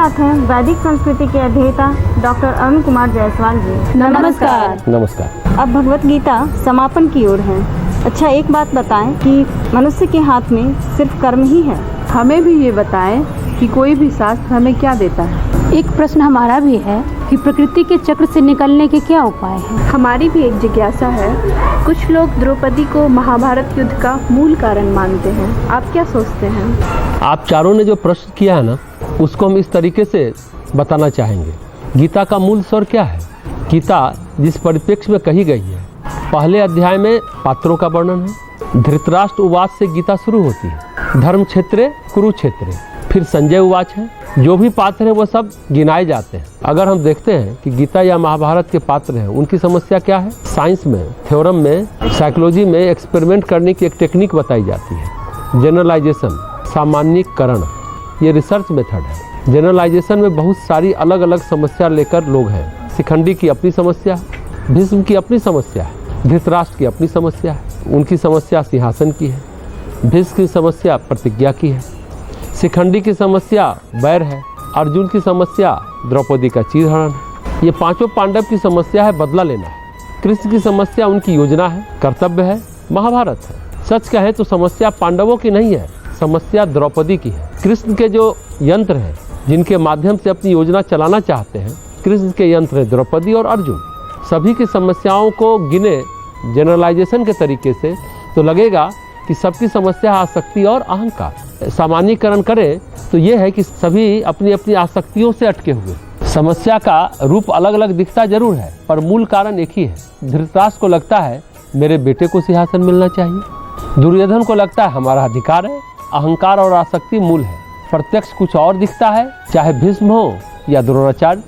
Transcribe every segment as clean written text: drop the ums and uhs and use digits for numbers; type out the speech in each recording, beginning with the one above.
साथ हैं वैदिक संस्कृति के अध्येता डॉक्टर अरुण कुमार जायसवाल जी। नमस्कार। नमस्कार। अब भगवत गीता समापन की ओर है। अच्छा, एक बात बताएं कि मनुष्य के हाथ में सिर्फ कर्म ही है। हमें भी ये बताएं कि कोई भी शास्त्र हमें क्या देता है। एक प्रश्न हमारा भी है कि प्रकृति के चक्र से निकलने के क्या उपाय हैं। हमारी भी एक जिज्ञासा है। कुछ लोग द्रौपदी को महाभारत युद्ध का मूल कारण मानते हैं, आप क्या सोचते हैं? आप चारों ने जो प्रश्न किया है ना, उसको हम इस तरीके से बताना चाहेंगे। गीता का मूल स्वर क्या है? गीता जिस परिप्रेक्ष्य में कही गई है, पहले अध्याय में पात्रों का वर्णन है। धृतराष्ट्र उवाच से गीता शुरू होती है। धर्म क्षेत्रे कुरुक्षेत्रे, फिर संजय उवाच है। जो भी पात्र हैं वो सब गिनाए जाते हैं। अगर हम देखते हैं कि गीता या महाभारत के पात्र हैं, उनकी समस्या क्या है? साइंस में, थ्योरम में, साइकोलॉजी में एक्सपेरिमेंट करने की एक टेक्निक बताई जाती है, जनरलाइजेशन, सामान्यीकरण। ये रिसर्च मेथड है। जनरलाइजेशन में बहुत सारी अलग अलग समस्या लेकर लोग हैं। शिखंडी की अपनी समस्या है, भीष्म की अपनी समस्या है, धृतराष्ट्र की अपनी समस्या है। उनकी समस्या सिंहासन की है, भीष्म की समस्या प्रतिज्ञा की है, शिखंडी की समस्या बैर है, अर्जुन की समस्या द्रौपदी का चीरहरण है। ये पांचों पांडव की समस्या है बदला लेना है। कृष्ण की समस्या उनकी योजना है, कर्तव्य है, महाभारत है। सच कहें तो समस्या पांडवों की नहीं है, समस्या द्रौपदी की है। कृष्ण के जो यंत्र हैं, जिनके माध्यम से अपनी योजना चलाना चाहते हैं, कृष्ण के यंत्र हैं द्रौपदी और अर्जुन। सभी की समस्याओं को गिने जनरलाइजेशन के तरीके से तो लगेगा कि सबकी समस्या आसक्ति और अहंकार। सामान्यीकरण करें तो ये है कि सभी अपनी अपनी आसक्तियों से अटके हुए। समस्या का रूप अलग अलग दिखता जरूर है, पर मूल कारण एक ही है। धृतराष्ट्र को लगता है मेरे बेटे को सिंहासन मिलना चाहिए, दुर्योधन को लगता है हमारा अधिकार है। अहंकार और आसक्ति मूल है। प्रत्यक्ष कुछ और दिखता है, चाहे भीष्म हो या द्रोणाचार्य।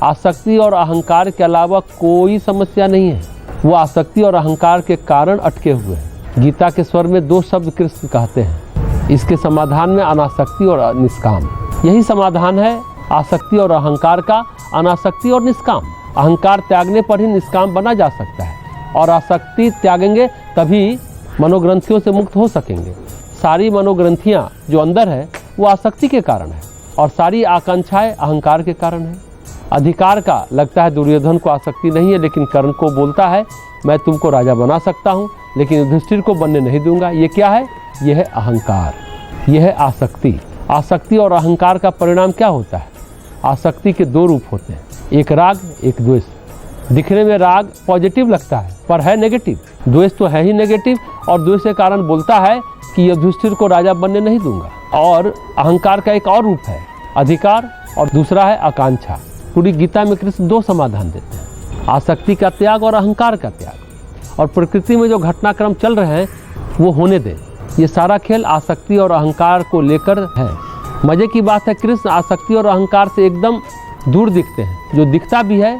आसक्ति और अहंकार के अलावा कोई समस्या नहीं है। वो आसक्ति और अहंकार के कारण अटके हुए हैं। गीता के स्वर में दो शब्द कृष्ण कहते हैं। इसके समाधान में अनासक्ति और निष्काम। यही समाधान है आसक्ति और अहंकार का, अनासक्ति और निष्काम। अहंकार त्यागने पर ही निष्काम बना जा सकता है, और आसक्ति त्यागेंगे तभी मनोग्रंथियों से मुक्त हो सकेंगे। सारी मनोग्रंथियाँ जो अंदर है वो आसक्ति के कारण है, और सारी आकांक्षाएं अहंकार के कारण है। अधिकार का लगता है दुर्योधन को आसक्ति नहीं है, लेकिन कर्ण को बोलता है मैं तुमको राजा बना सकता हूँ, लेकिन युधिष्ठिर को बनने नहीं दूंगा। ये क्या है? यह है अहंकार, यह है आसक्ति। आसक्ति और अहंकार का परिणाम क्या होता है? आसक्ति के दो रूप होते हैं, एक राग, एक द्वेष। दिखने में राग पॉजिटिव लगता है, पर है नेगेटिव। द्वेष तो है ही नेगेटिव, और द्वेष के कारण बोलता है कि युधिष्ठिर को राजा बनने नहीं दूंगा। और अहंकार का एक और रूप है अधिकार, और दूसरा है आकांक्षा। पूरी गीता में कृष्ण दो समाधान देते हैं, आसक्ति का त्याग और अहंकार का त्याग। और प्रकृति में जो घटनाक्रम चल रहे हैं वो होने दें। ये सारा खेल आसक्ति और अहंकार को लेकर है। मजे की बात है, कृष्ण आसक्ति और अहंकार से एकदम दूर दिखते हैं। जो दिखता भी है,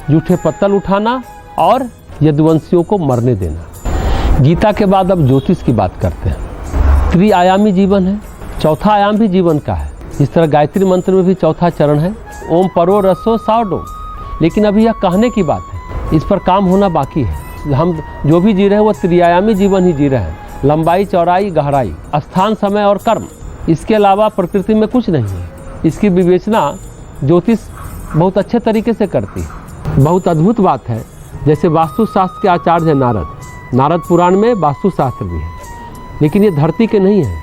जूठे पत्तल उठाना और यदुवंशियों को मरने देना। गीता के बाद अब ज्योतिष की बात करते हैं। त्रिआयामी जीवन है, चौथा आयाम भी जीवन का है। इस तरह गायत्री मंत्र में भी चौथा चरण है, ओम परो रसो सावडो। लेकिन अभी यह कहने की बात है, इस पर काम होना बाकी है। हम जो भी जी रहे हैं वो त्रिआयामी जीवन ही जी रहे हैं। लंबाई, चौड़ाई, गहराई, स्थान, समय और कर्म, इसके अलावा प्रकृति में कुछ नहीं है। इसकी विवेचना ज्योतिष बहुत अच्छे तरीके से करती है। बहुत अद्भुत बात है, जैसे वास्तुशास्त्र के आचार्य हैं नारद। नारद पुराण में वास्तुशास्त्र भी है, लेकिन ये धरती के नहीं है।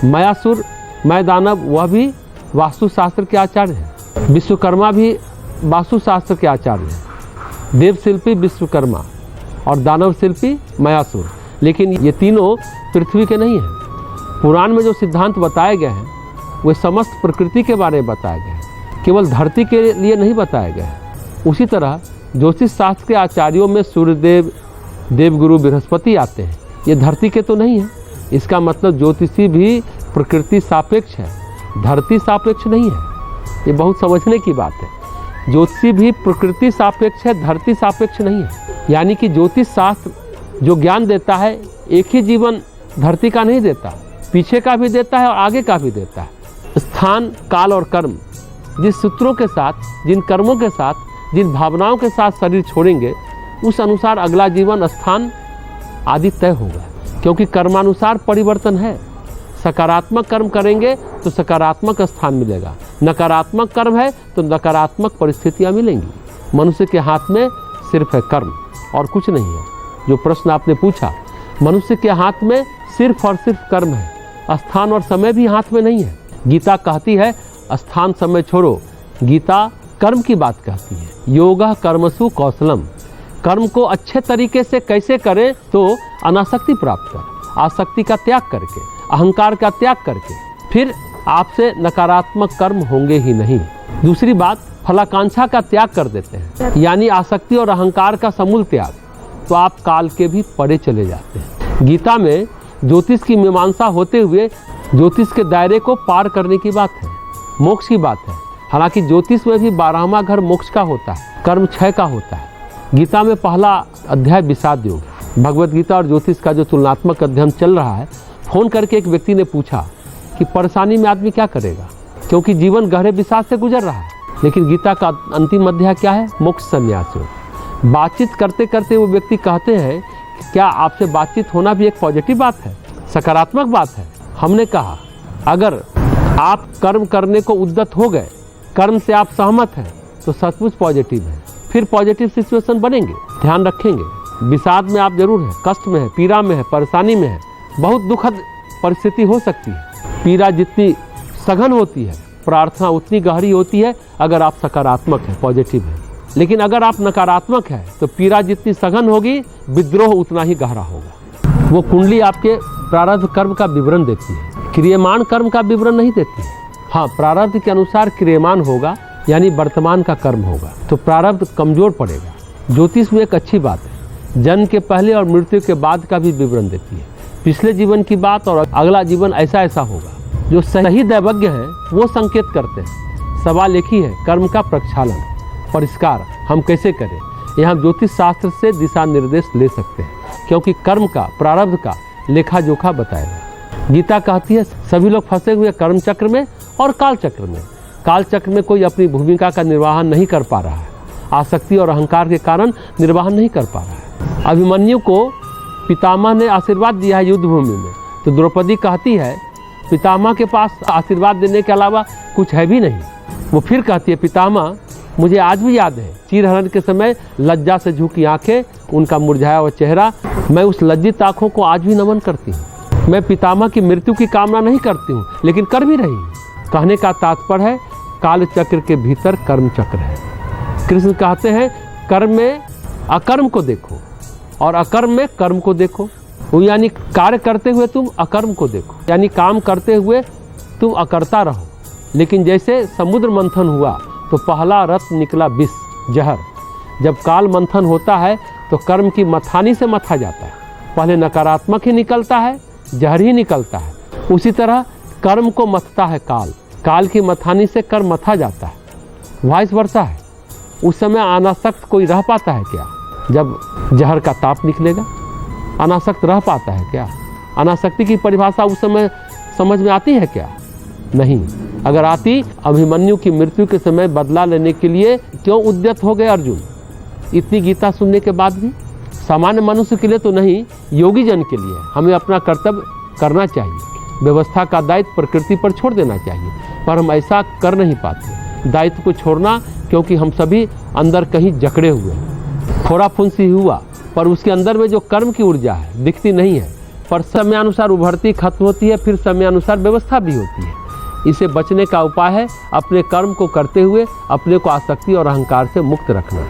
मयासुर, मय दानव, वह भी वास्तुशास्त्र के आचार्य हैं। विश्वकर्मा भी वास्तुशास्त्र के आचार्य हैं। देव शिल्पी विश्वकर्मा और दानव शिल्पी मयासुर, लेकिन ये तीनों पृथ्वी के नहीं हैं। पुराण में जो सिद्धांत बताए गए हैं वे समस्त प्रकृति के बारे में बताए गए हैं, केवल धरती के लिए नहीं बताए गए हैं। उसी तरह ज्योतिष शास्त्र के आचार्यों में सूर्यदेव, देवगुरु बृहस्पति आते हैं। ये धरती के तो नहीं है। इसका मतलब ज्योतिषी भी प्रकृति सापेक्ष है, धरती सापेक्ष नहीं है। ये बहुत समझने की बात है। ज्योतिषी भी प्रकृति सापेक्ष है, धरती सापेक्ष नहीं है। यानी कि ज्योतिष शास्त्र जो ज्ञान देता है, एक ही जीवन धरती का नहीं देता, पीछे का भी देता है और आगे का भी देता है। स्थान, काल और कर्म, जिस सूत्रों के साथ, जिन कर्मों के साथ, जिन भावनाओं के साथ शरीर छोड़ेंगे, उस अनुसार अगला जीवन, स्थान आदि तय होगा। क्योंकि कर्मानुसार परिवर्तन है। सकारात्मक कर्म करेंगे तो सकारात्मक स्थान मिलेगा, नकारात्मक कर्म है तो नकारात्मक परिस्थितियाँ मिलेंगी। मनुष्य के हाथ में सिर्फ है कर्म और कुछ नहीं है। जो प्रश्न आपने पूछा, मनुष्य के हाथ में सिर्फ और सिर्फ कर्म है, स्थान और समय भी हाथ में नहीं है। गीता कहती है स्थान समय छोड़ो, गीता कर्म की बात कहती है। योगः कर्मसु कौशलम, कर्म को अच्छे तरीके से कैसे करें तो अनासक्ति प्राप्त कर, आसक्ति का त्याग करके, अहंकार का त्याग करके, फिर आपसे नकारात्मक कर्म होंगे ही नहीं। दूसरी बात, फलाकांक्षा का त्याग कर देते हैं, यानी आसक्ति और अहंकार का समूल त्याग, तो आप काल के भी परे चले जाते हैं। गीता में ज्योतिष की मीमांसा होते हुए ज्योतिष के दायरे को पार करने की बात है, मोक्ष की बात है। हालांकि ज्योतिष में भी 12वां घर मोक्ष का होता है, कर्म क्षय का होता है। गीता में पहला अध्याय विषाद योग है। भगवत गीता और ज्योतिष का जो तुलनात्मक अध्ययन चल रहा है, फोन करके एक व्यक्ति ने पूछा कि परेशानी में आदमी क्या करेगा, क्योंकि जीवन गहरे विषाद से गुजर रहा है। लेकिन गीता का अंतिम अध्याय क्या है? मोक्ष संन्यास योग। बातचीत करते करते वो व्यक्ति कहते हैं क्या आपसे बातचीत होना भी एक पॉजिटिव बात है, सकारात्मक बात है। हमने कहा अगर आप कर्म करने को उद्यत हो गए, कर्म से आप सहमत हैं, तो सचमुच पॉजिटिव है, फिर पॉजिटिव सिचुएशन बनेंगे। ध्यान रखेंगे, विषाद में आप जरूर हैं, कष्ट में है, पीड़ा में है, परेशानी में है, बहुत दुखद परिस्थिति हो सकती है। पीड़ा जितनी सघन होती है, प्रार्थना उतनी गहरी होती है अगर आप सकारात्मक हैं, पॉजिटिव हैं। लेकिन अगर आप नकारात्मक हैं तो पीड़ा जितनी सघन होगी, विद्रोह उतना ही गहरा होगा। वो कुंडली आपके प्रारब्ध कर्म का विवरण देती है, क्रियमान कर्म का विवरण नहीं देती है। हाँ, प्रारब्ध के अनुसार क्रियमान होगा, यानी वर्तमान का कर्म होगा, तो प्रारब्ध कमजोर पड़ेगा। ज्योतिष में एक अच्छी बात है, जन्म के पहले और मृत्यु के बाद का भी विवरण देती है, पिछले जीवन की बात और अगला जीवन ऐसा ऐसा होगा। जो सही दैवज्ञ है वो संकेत करते हैं। सवाल एक ही है, कर्म का प्रक्षालन, परिष्कार हम कैसे करें। यहाँ ज्योतिष शास्त्र से दिशा निर्देश ले सकते हैं, क्योंकि कर्म का, प्रारब्ध का लेखा जोखा बताएगा। गीता कहती है सभी लोग फंसे हुए कर्म चक्र में और काल चक्र में। काल चक्र में कोई अपनी भूमिका का निर्वहन नहीं कर पा रहा है, आसक्ति और अहंकार के कारण निर्वहन नहीं कर पा रहा है। अभिमन्यु को पितामह ने आशीर्वाद दिया है युद्ध भूमि में, तो द्रौपदी कहती है पितामह के पास आशीर्वाद देने के अलावा कुछ है भी नहीं। वो फिर कहती है पितामह, मुझे आज भी याद है चीरहरण के समय लज्जा से झुकी आंखें, उनका मुरझाया हुआ चेहरा, मैं उस लज्जित आंखों को आज भी नमन करती हूँ। मैं पितामह की मृत्यु की कामना नहीं करती हूँ, लेकिन कर भी रही हूँ। कहने का तात्पर्य है काल चक्र के भीतर कर्म चक्र है। कृष्ण कहते हैं कर्म में अकर्म को देखो और अकर्म में कर्म को देखो। वो यानी कार्य करते हुए तुम अकर्म को देखो, यानी काम करते हुए तुम अकर्ता रहो। लेकिन जैसे समुद्र मंथन हुआ तो पहला रत्न निकला विष, जहर। जब काल मंथन होता है तो कर्म की मथानी से मथा जाता है, पहले नकारात्मक ही निकलता है, जहर ही निकलता है। उसी तरह कर्म को मथता है काल, काल की मथानी से कर्म मथा जाता है, वाइस वर्सा है। उस समय अनासक्त कोई रह पाता है क्या? जब जहर का ताप निकलेगा अनासक्त रह पाता है क्या? अनासक्ति की परिभाषा उस समय समझ में आती है क्या? नहीं। अगर आती, अभिमन्यु की मृत्यु के समय बदला लेने के लिए क्यों उद्यत हो गए अर्जुन? इतनी गीता सुनने के बाद भी। सामान्य मनुष्य के लिए तो नहीं, योगी जन के लिए हमें अपना कर्तव्य करना चाहिए। व्यवस्था का दायित्व प्रकृति पर छोड़ देना चाहिए, पर हम ऐसा कर नहीं पाते। दायित्व को छोड़ना, क्योंकि हम सभी अंदर कहीं जकड़े हुए हैं। थोड़ा फुंसी हुआ, पर उसके अंदर में जो कर्म की ऊर्जा है दिखती नहीं है, पर समयानुसार उभरती, खत्म होती है, फिर समयानुसार व्यवस्था भी होती है। इसे बचने का उपाय है अपने कर्म को करते हुए अपने को आसक्ति और अहंकार से मुक्त रखना,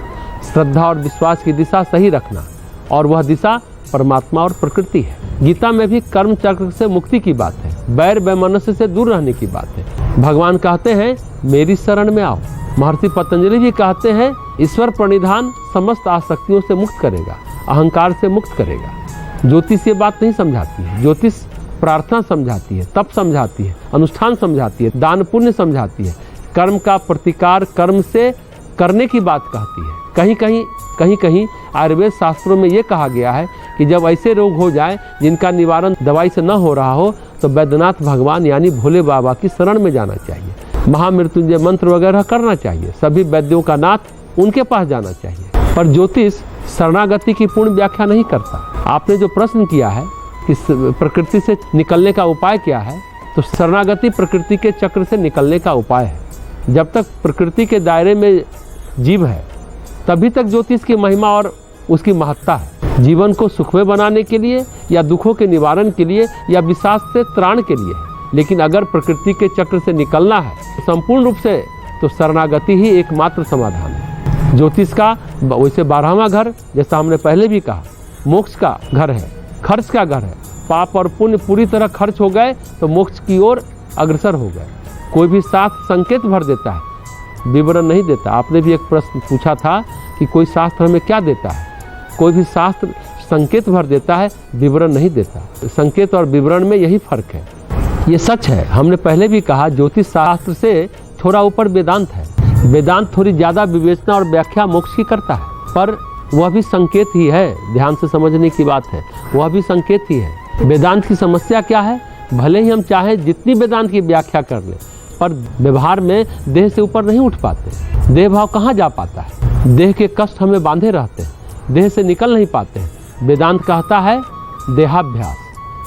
श्रद्धा और विश्वास की दिशा सही रखना, और वह दिशा परमात्मा और प्रकृति है। गीता में भी कर्म चक्र से मुक्ति की बात है, बैर वैमनस्य से दूर रहने की बात है। भगवान कहते हैं मेरी शरण में आओ। महर्षि पतंजलि भी कहते हैं ईश्वर प्रणिधान समस्त आसक्तियों से मुक्त करेगा, अहंकार से मुक्त करेगा। ज्योतिष ये बात नहीं समझाती है। ज्योतिष प्रार्थना समझाती है, तप समझाती है, अनुष्ठान समझाती है, दान पुण्य समझाती है, कर्म का प्रतिकार कर्म से करने की बात कहती है। कहीं कहीं आयुर्वेद शास्त्रों में ये कहा गया है कि जब ऐसे रोग हो जाए जिनका निवारण दवाई से न हो रहा हो, तो वैद्यनाथ भगवान यानी भोले बाबा की शरण में जाना चाहिए, महामृत्युंजय मंत्र वगैरह करना चाहिए, सभी वैद्यों का नाथ उनके पास जाना चाहिए। पर ज्योतिष शरणागति की पूर्ण व्याख्या नहीं करता। आपने जो प्रश्न किया है इस प्रकृति से निकलने का उपाय क्या है, तो शरणागति प्रकृति के चक्र से निकलने का उपाय है। जब तक प्रकृति के दायरे में जीव है तभी तक ज्योतिष की महिमा और उसकी महत्ता है। जीवन को सुखमय बनाने के लिए या दुखों के निवारण के लिए या विषाद से त्राण के लिए, लेकिन अगर प्रकृति के चक्र से निकलना है संपूर्ण रूप से तो शरणागति ही एकमात्र समाधान है। ज्योतिष का वैसे 12वां घर, जैसा हमने पहले भी कहा, मोक्ष का घर है, खर्च का घर है। पाप और पुण्य पूरी तरह खर्च हो गए तो मोक्ष की ओर अग्रसर हो गए। कोई भी शास्त्र संकेत भर देता है, विवरण नहीं देता। आपने भी एक प्रश्न पूछा था कि कोई शास्त्र हमें क्या देता है। कोई भी शास्त्र संकेत भर देता है, विवरण नहीं देता। संकेत और विवरण में यही फर्क है। ये सच है। हमने पहले भी कहा ज्योतिष शास्त्र से थोड़ा ऊपर वेदांत है। वेदांत थोड़ी ज़्यादा विवेचना और व्याख्या मोक्ष की करता है, पर वह भी संकेत ही है। ध्यान से समझने की बात है, वह भी संकेत ही है। वेदांत की समस्या क्या है, भले ही हम चाहें जितनी वेदांत की व्याख्या कर लें, पर व्यवहार में देह से ऊपर नहीं उठ पाते। देह भाव कहाँ जा पाता है। देह के कष्ट हमें बांधे रहते हैं, देह से निकल नहीं पाते हैं। वेदांत कहता है देहाभ्यास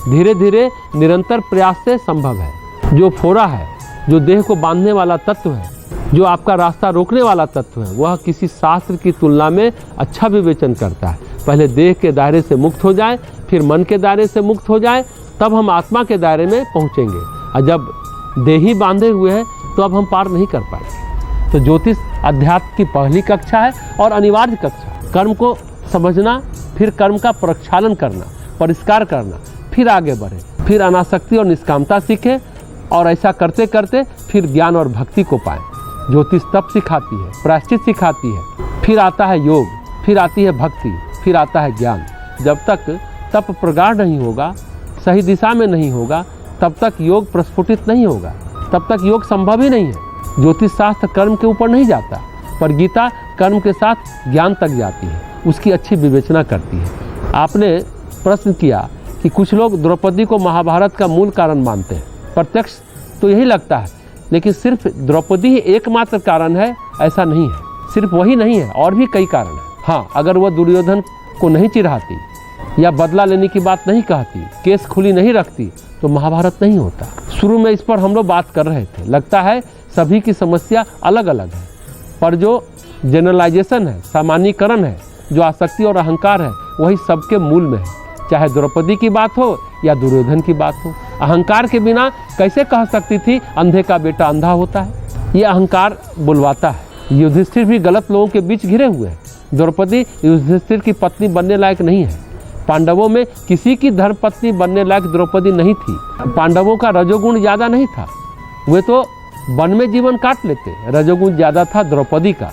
धीरे धीरे निरंतर प्रयास से संभव है। जो फोड़ा है, जो देह को बांधने वाला तत्व है, जो आपका रास्ता रोकने वाला तत्व है, वह किसी शास्त्र की तुलना में अच्छा विवेचन करता है। पहले देह के दायरे से मुक्त हो जाए, फिर मन के दायरे से मुक्त हो जाए, तब हम आत्मा के दायरे में पहुँचेंगे। और जब देह ही बांधे हुए हैं तो अब हम पार नहीं कर पाएंगे। तो ज्योतिष अध्यात्म की पहली कक्षा है और अनिवार्य कक्षा। कर्म को समझना, फिर कर्म का प्रक्षालन करना, परिष्कार करना, फिर आगे बढ़े, फिर अनासक्ति और निष्कामता सीखें, और ऐसा करते करते फिर ज्ञान और भक्ति को पाएं। ज्योतिष तप सिखाती है, प्रायश्चित सिखाती है, फिर आता है योग, फिर आती है भक्ति, फिर आता है ज्ञान। जब तक तप प्रगाढ़ नहीं होगा, सही दिशा में नहीं होगा, तब तक योग प्रस्फुटित नहीं होगा, तब तक योग संभव ही नहीं है। ज्योतिष शास्त्र कर्म के ऊपर नहीं जाता, पर गीता कर्म के साथ ज्ञान तक जाती है, उसकी अच्छी विवेचना करती है। आपने प्रश्न किया कि कुछ लोग द्रौपदी को महाभारत का मूल कारण मानते हैं। प्रत्यक्ष तो यही लगता है, लेकिन सिर्फ द्रौपदी ही एकमात्र कारण है ऐसा नहीं है। सिर्फ वही नहीं है, और भी कई कारण हैं। हाँ, अगर वह दुर्योधन को नहीं चिढ़ाती या बदला लेने की बात नहीं कहती, केस खुली नहीं रखती, तो महाभारत नहीं होता। शुरू में इस पर हम लोग बात कर रहे थे। लगता है सभी की समस्या अलग अलग है, पर जो जनरलाइजेशन है, सामान्यकरण है, जो आसक्ति और अहंकार है, वही सबके मूल में है। चाहे द्रौपदी की बात हो या दुर्योधन की बात हो। अहंकार के बिना कैसे कह सकती थी अंधे का बेटा अंधा होता है। ये अहंकार बुलवाता है। युधिष्ठिर भी गलत लोगों के बीच घिरे हुए हैं। द्रौपदी युधिष्ठिर की पत्नी बनने लायक नहीं है। पांडवों में किसी की धर्मपत्नी बनने लायक द्रौपदी नहीं थी। पांडवों का रजोगुण ज़्यादा नहीं था, वे तो वन में जीवन काट लेते। रजोगुण ज़्यादा था द्रौपदी का।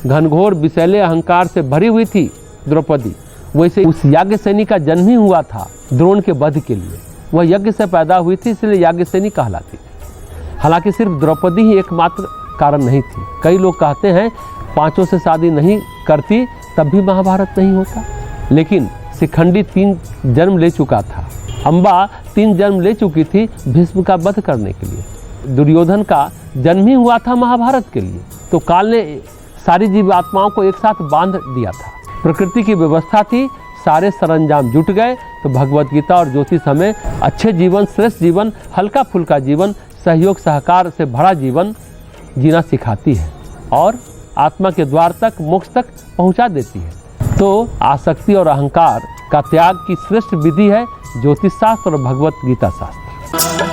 घनघोर विषैले अहंकार से भरी हुई थी द्रौपदी। वैसे उस याज्ञसेनी का जन्म ही हुआ था द्रोण के वध के लिए। वह यज्ञ से पैदा हुई थी, इसलिए याज्ञसेनी कहलाती थी। हालांकि सिर्फ द्रौपदी ही एकमात्र कारण नहीं थी। कई लोग कहते हैं 5 से शादी नहीं करती तब भी महाभारत नहीं होता, लेकिन शिखंडी 3 जन्म ले चुका था। अम्बा 3 जन्म ले चुकी थी भीष्म का वध करने के लिए। दुर्योधन का जन्म ही हुआ था महाभारत के लिए। तो काल ने सारी जीवात्माओं को एक साथ बांध दिया था। प्रकृति की व्यवस्था थी, सारे सरंजाम जुट गए। तो भगवत गीता और ज्योतिष हमें अच्छे जीवन, श्रेष्ठ जीवन, हल्का फुल्का जीवन, सहयोग सहकार से भरा जीवन जीना सिखाती है और आत्मा के द्वार तक, मोक्ष तक पहुंचा देती है। तो आसक्ति और अहंकार का त्याग की श्रेष्ठ विधि है ज्योतिष शास्त्र और भगवत गीता शास्त्र।